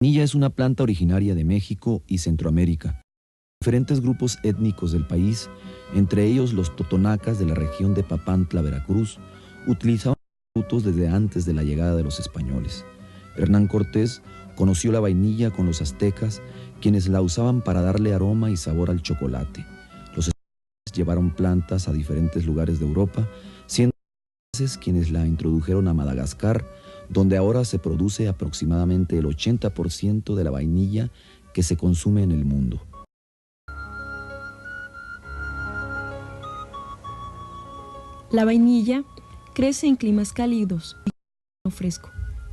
La vainilla es una planta originaria de México y Centroamérica. Diferentes grupos étnicos del país, entre ellos los totonacas de la región de Papantla, Veracruz, utilizaban frutos desde antes de la llegada de los españoles. Hernán Cortés conoció la vainilla con los aztecas, quienes la usaban para darle aroma y sabor al chocolate. Los españoles llevaron plantas a diferentes lugares de Europa, siendo los quienes la introdujeron a Madagascar, donde ahora se produce aproximadamente el 80% de la vainilla que se consume en el mundo. La vainilla crece en climas cálidos y fresco.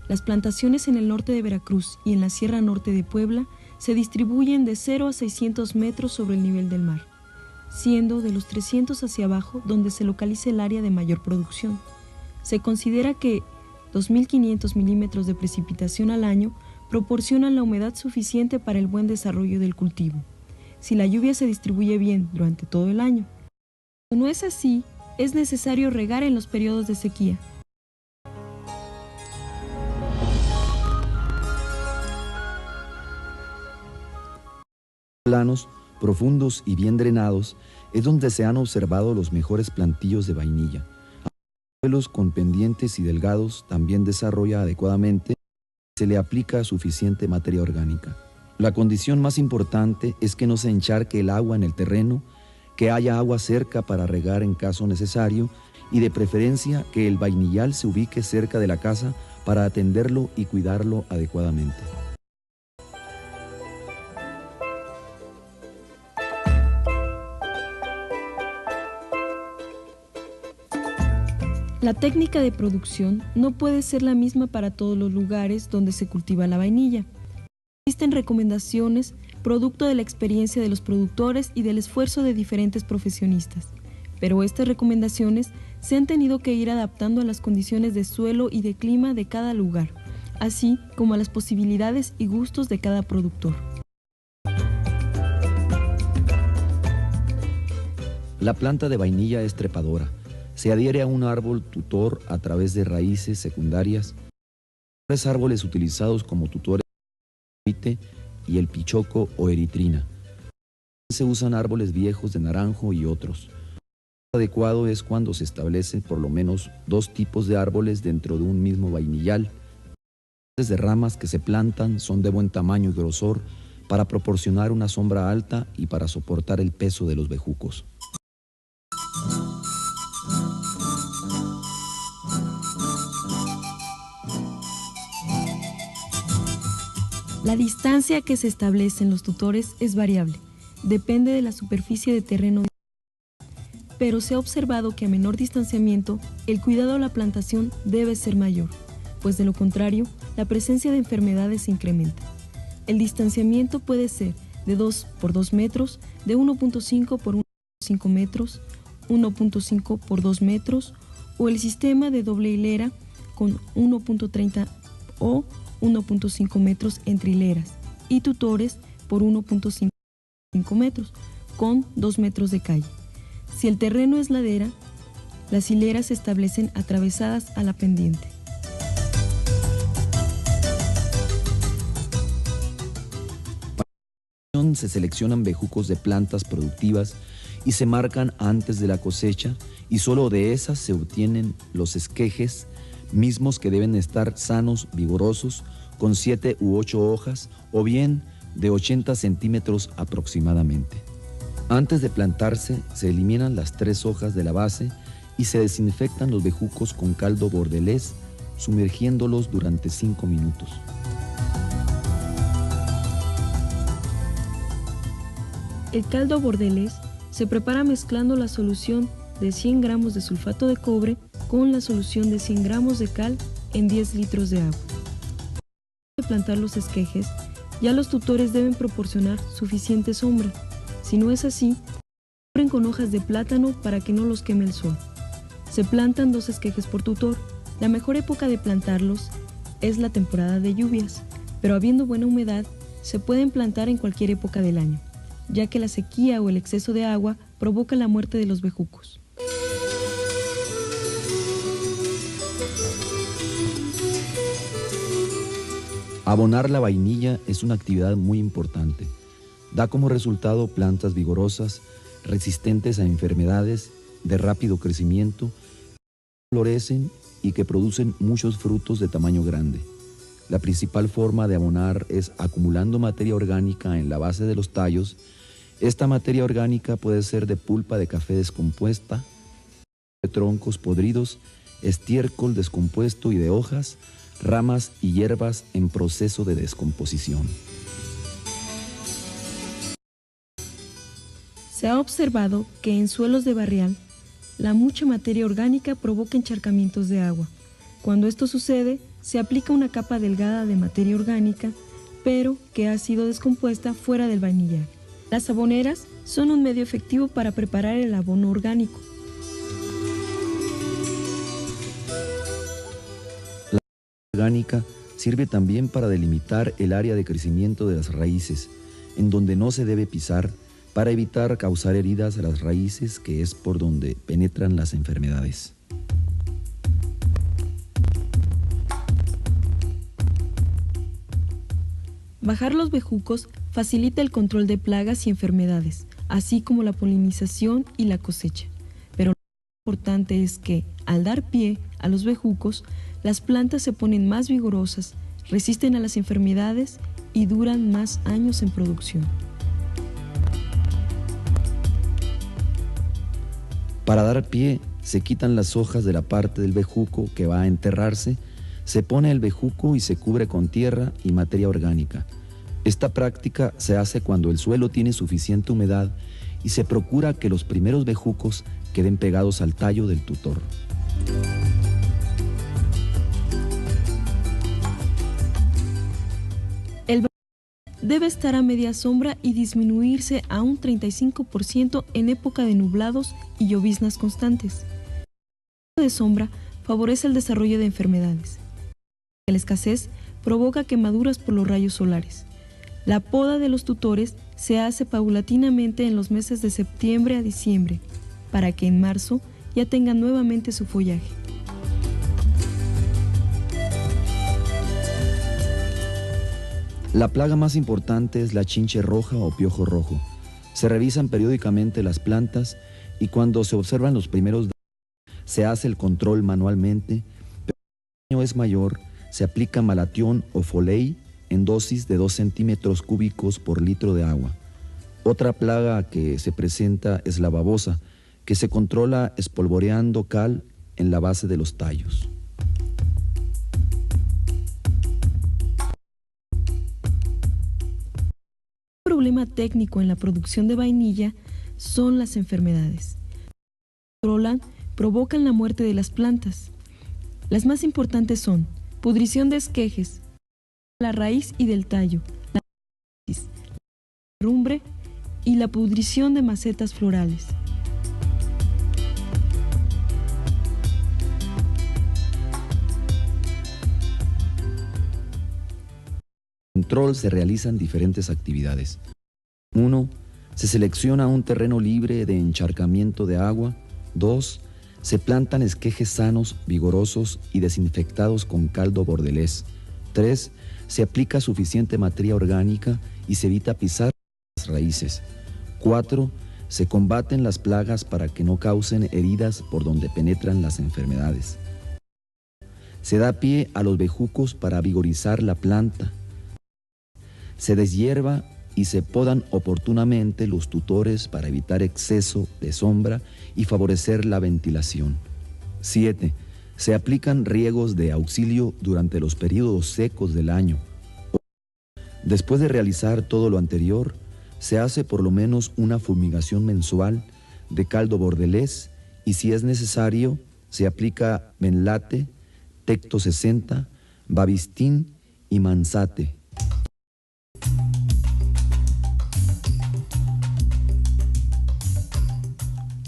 Las plantaciones en el norte de Veracruz y en la Sierra Norte de Puebla se distribuyen de 0 a 600 metros sobre el nivel del mar, siendo de los 300 hacia abajo donde se localiza el área de mayor producción. Se considera que 2.500 milímetros de precipitación al año proporcionan la humedad suficiente para el buen desarrollo del cultivo, si la lluvia se distribuye bien durante todo el año. Cuando no es así, es necesario regar en los periodos de sequía. Planos, profundos y bien drenados es donde se han observado los mejores plantillos de vainilla. Suelos con pendientes y delgados también desarrolla adecuadamente y se le aplica suficiente materia orgánica. La condición más importante es que no se encharque el agua en el terreno, que haya agua cerca para regar en caso necesario y de preferencia que el vainillal se ubique cerca de la casa para atenderlo y cuidarlo adecuadamente. La técnica de producción no puede ser la misma para todos los lugares donde se cultiva la vainilla. Existen recomendaciones producto de la experiencia de los productores y del esfuerzo de diferentes profesionistas, pero estas recomendaciones se han tenido que ir adaptando a las condiciones de suelo y de clima de cada lugar, así como a las posibilidades y gustos de cada productor. La planta de vainilla es trepadora. Se adhiere a un árbol tutor a través de raíces secundarias. Tres árboles utilizados como tutores y el pichoco o eritrina. Se usan árboles viejos de naranjo y otros. Lo adecuado es cuando se establecen por lo menos dos tipos de árboles dentro de un mismo vainillal. Las de ramas que se plantan son de buen tamaño y grosor para proporcionar una sombra alta y para soportar el peso de los bejucos. La distancia que se establece en los tutores es variable, depende de la superficie de terreno, pero se ha observado que a menor distanciamiento, el cuidado a la plantación debe ser mayor, pues de lo contrario, la presencia de enfermedades se incrementa. El distanciamiento puede ser de 2 por 2 metros, de 1.5 por 1.5 metros, 1.5 por 2 metros, o el sistema de doble hilera con 1.30 o 1.5 metros entre hileras y tutores por 1.5 metros con 2 metros de calle. Si el terreno es ladera, las hileras se establecen atravesadas a la pendiente. Se seleccionan bejucos de plantas productivas y se marcan antes de la cosecha y solo de esas se obtienen los esquejes mismos que deben estar sanos, vigorosos, con 7 u 8 hojas o bien de 80 centímetros aproximadamente. Antes de plantarse, se eliminan las 3 hojas de la base y se desinfectan los bejucos con caldo bordelés, sumergiéndolos durante 5 minutos. El caldo bordelés se prepara mezclando la solución de 100 gramos de sulfato de cobre con la solución de 100 gramos de cal en 10 litros de agua. Antes de plantar los esquejes, ya los tutores deben proporcionar suficiente sombra. Si no es así, cubren con hojas de plátano para que no los queme el sol. Se plantan 2 esquejes por tutor. La mejor época de plantarlos es la temporada de lluvias, pero habiendo buena humedad, se pueden plantar en cualquier época del año, ya que la sequía o el exceso de agua provoca la muerte de los bejucos. Abonar la vainilla es una actividad muy importante. Da como resultado plantas vigorosas, resistentes a enfermedades, de rápido crecimiento, que florecen y que producen muchos frutos de tamaño grande. La principal forma de abonar es acumulando materia orgánica en la base de los tallos. Esta materia orgánica puede ser de pulpa de café descompuesta, de troncos podridos, estiércol descompuesto y de hojas, ramas y hierbas en proceso de descomposición. Se ha observado que en suelos de barrial, la mucha materia orgánica provoca encharcamientos de agua. Cuando esto sucede, se aplica una capa delgada de materia orgánica, pero que ha sido descompuesta fuera del vainillar. Las aboneras son un medio efectivo para preparar el abono orgánico. La orgánica sirve también para delimitar el área de crecimiento de las raíces, en donde no se debe pisar, para evitar causar heridas a las raíces, que es por donde penetran las enfermedades. Bajar los bejucos facilita el control de plagas y enfermedades, así como la polinización y la cosecha. Pero lo importante es que, al dar pie a los bejucos, las plantas se ponen más vigorosas, resisten a las enfermedades y duran más años en producción. Para dar pie, se quitan las hojas de la parte del bejuco que va a enterrarse, se pone el bejuco y se cubre con tierra y materia orgánica. Esta práctica se hace cuando el suelo tiene suficiente humedad y se procura que los primeros bejucos queden pegados al tallo del tutor. El bejuco debe estar a media sombra y disminuirse a un 35% en época de nublados y lloviznas constantes. El de sombra favorece el desarrollo de enfermedades. La escasez provoca quemaduras por los rayos solares. La poda de los tutores se hace paulatinamente en los meses de septiembre a diciembre, para que en marzo ya tengan nuevamente su follaje. La plaga más importante es la chinche roja o piojo rojo. Se revisan periódicamente las plantas y cuando se observan los primeros daños, se hace el control manualmente, pero si el daño es mayor, se aplica malatión o foley en dosis de 2 centímetros cúbicos por litro de agua. Otra plaga que se presenta es la babosa, que se controla espolvoreando cal en la base de los tallos. Un problema técnico en la producción de vainilla son las enfermedades. Provocan la muerte de las plantas. Las más importantes son pudrición de esquejes, la raíz y del tallo, la herrumbre y la pudrición de macetas florales. En el control se realizan diferentes actividades. 1. Se selecciona un terreno libre de encharcamiento de agua. 2. Se plantan esquejes sanos, vigorosos y desinfectados con caldo bordelés. 3. Se aplica suficiente materia orgánica y se evita pisar las raíces. 4. Se combaten las plagas para que no causen heridas por donde penetran las enfermedades. Se da pie a los bejucos para vigorizar la planta. Se deshierva y se podan oportunamente los tutores para evitar exceso de sombra y favorecer la ventilación. 7. Se aplican riegos de auxilio durante los periodos secos del año. Después de realizar todo lo anterior, se hace por lo menos una fumigación mensual de caldo bordelés y, si es necesario, se aplica Benlate, Tecto 60, Bavistin y Mansate.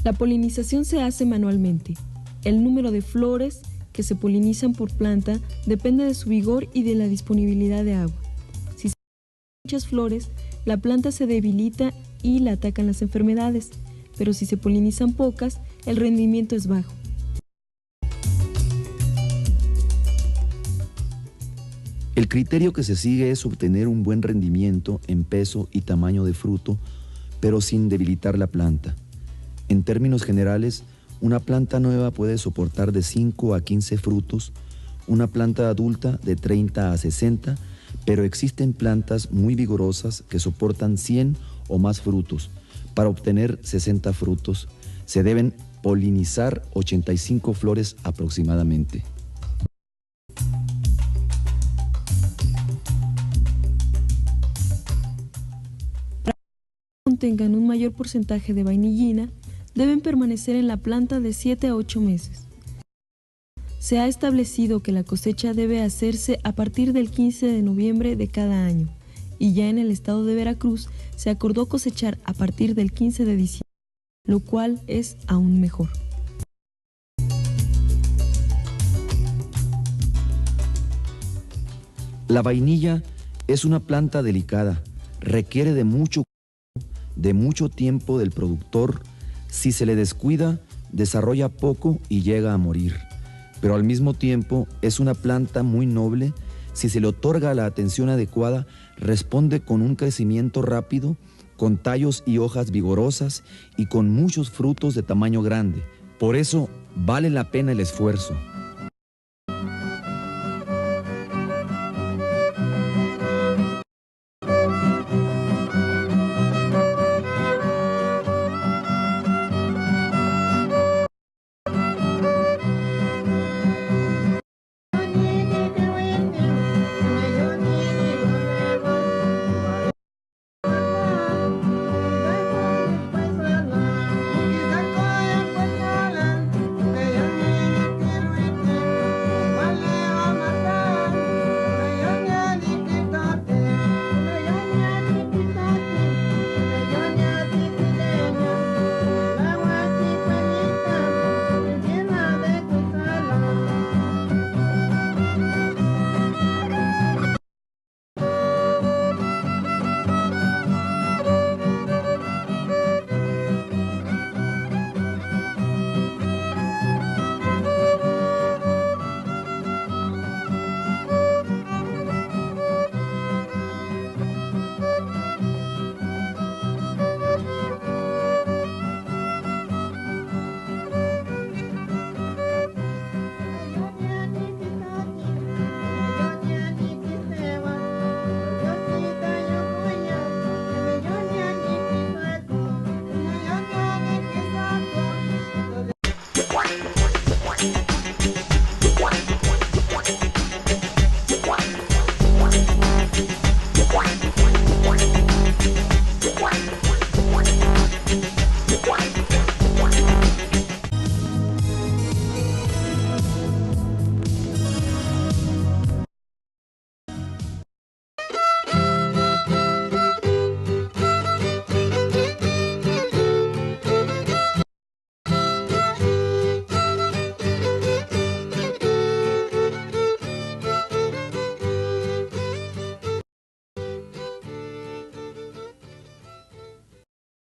La polinización se hace manualmente. El número de flores que se polinizan por planta depende de su vigor y de la disponibilidad de agua. Si se ponen muchas flores, la planta se debilita y la atacan las enfermedades, pero si se polinizan pocas, el rendimiento es bajo. El criterio que se sigue es obtener un buen rendimiento en peso y tamaño de fruto, pero sin debilitar la planta. En términos generales, una planta nueva puede soportar de 5 a 15 frutos, una planta adulta de 30 a 60, pero existen plantas muy vigorosas que soportan 100 o más frutos. Para obtener 60 frutos, se deben polinizar 85 flores aproximadamente. Para que contengan un mayor porcentaje de vainillina, deben permanecer en la planta de 7 a 8 meses. Se ha establecido que la cosecha debe hacerse a partir del 15 de noviembre de cada año, y ya en el estado de Veracruz se acordó cosechar a partir del 15 de diciembre, lo cual es aún mejor. La vainilla es una planta delicada, requiere de mucho tiempo del productor. Si se le descuida, desarrolla poco y llega a morir. Pero al mismo tiempo es una planta muy noble. Si se le otorga la atención adecuada, responde con un crecimiento rápido, con tallos y hojas vigorosas y con muchos frutos de tamaño grande. Por eso vale la pena el esfuerzo.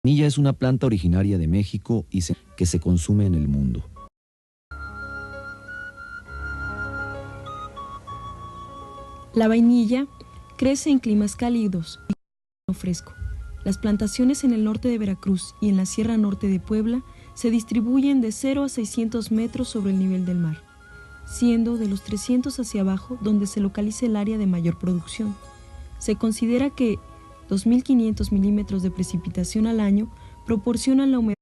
La vainilla es una planta originaria de México y que se consume en el mundo. La vainilla crece en climas cálidos y fresco. Las plantaciones en el norte de Veracruz y en la Sierra Norte de Puebla se distribuyen de 0 a 600 metros sobre el nivel del mar, siendo de los 300 hacia abajo donde se localiza el área de mayor producción. Se considera que 2.500 milímetros de precipitación al año, proporcionan la humedad.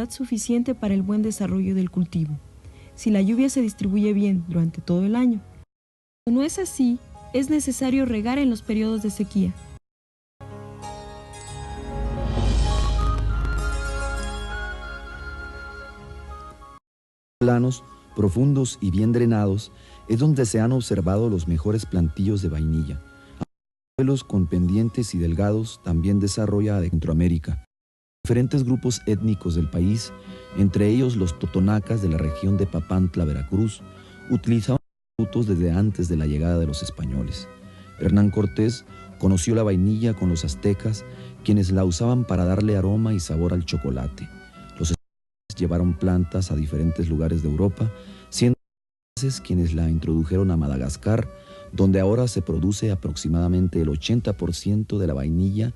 Suficiente para el buen desarrollo del cultivo, si la lluvia se distribuye bien durante todo el año. Si no es así, es necesario regar en los periodos de sequía. Planos, profundos y bien drenados es donde se han observado los mejores plantillos de vainilla. Suelos con pendientes y delgados también desarrolla de Centroamérica. Diferentes grupos étnicos del país, entre ellos los totonacas de la región de Papantla, Veracruz, utilizaban frutos desde antes de la llegada de los españoles. Hernán Cortés conoció la vainilla con los aztecas, quienes la usaban para darle aroma y sabor al chocolate. Los españoles llevaron plantas a diferentes lugares de Europa, siendo los quienes la introdujeron a Madagascar, donde ahora se produce aproximadamente el 80% de la vainilla